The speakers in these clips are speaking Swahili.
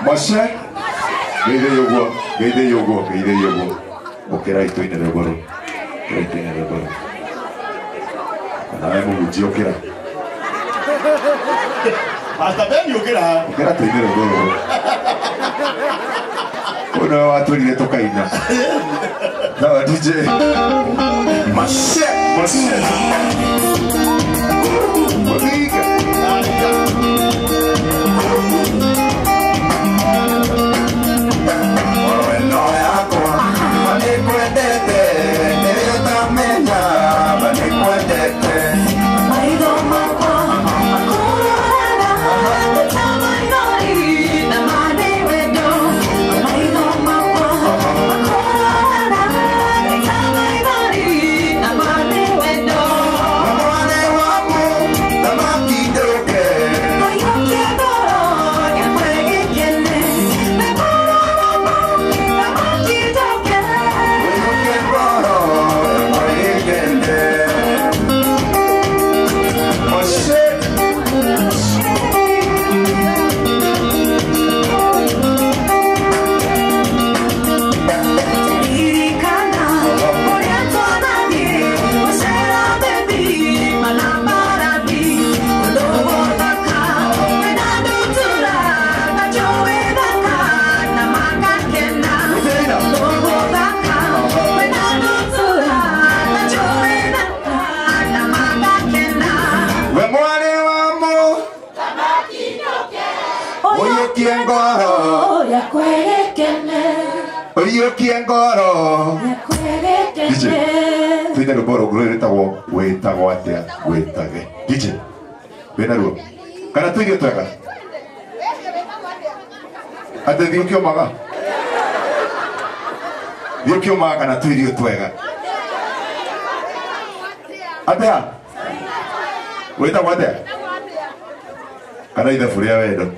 Mashe. Gede yogo. Okera ito ine reboro. Nae mugithi okera. Hasta ben okera. Okera to ine reboro. Ona watu ni toka ina. Na DJ. Mashe. Oliga. Oyo kiengoro DJ tuine ruboro guretago wetago atia wetage DJ benaruo kana tuige twega ate diokio maga kana tuige twega atia wetago atia kana ida furia wedo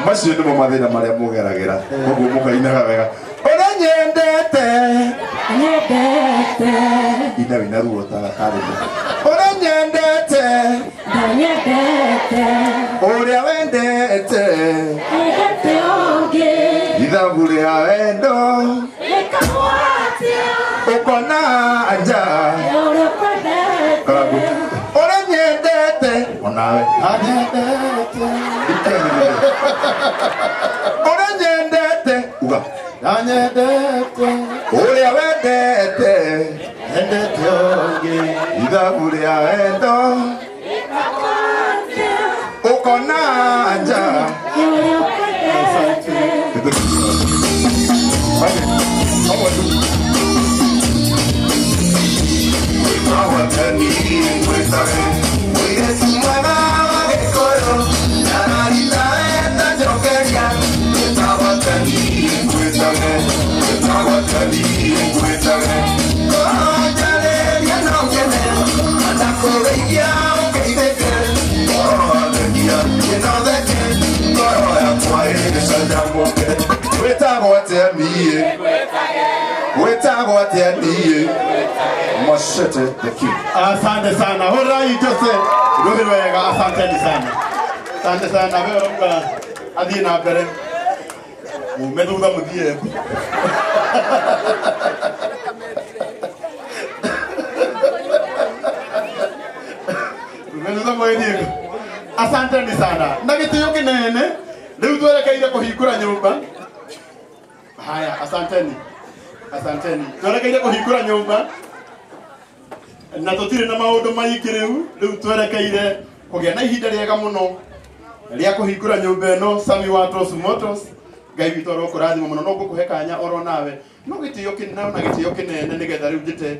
Masih itu mau mati nama dia mau gara-gara, mau buka ini gara-gara. Orang nyendete, ina binaru otala kari. Orang nyendete, orang wendete, ida boleh endo, okona aja. Kalau orang nyendete, onawe, ora nyendete uga nyendete ora wedete endete oge ida buria endo okona anja Asante sana. Horai Jose. Rubiwega asante sana. Asante sana wewe adina bere. Umeduda mudie. Umeduda mudie. Asante sana. Ndagitiyo kinene. Leo tuelekea kuhikura nyumba. Haya, asanteni. Tuelekea kuhikura nyumba. na tutire na maundu maingĩ riu twerekeire kũgĩa na ihinda rĩega mũno rĩa kũhingũra nyũmba ĩno Sami wa Tosu Motors. Ngai witũ arokũrathima mũno, no ngũkũhe kanya oro nawe no gĩtĩo kĩnene na gĩtĩo kĩnene nĩgetha rĩu njĩte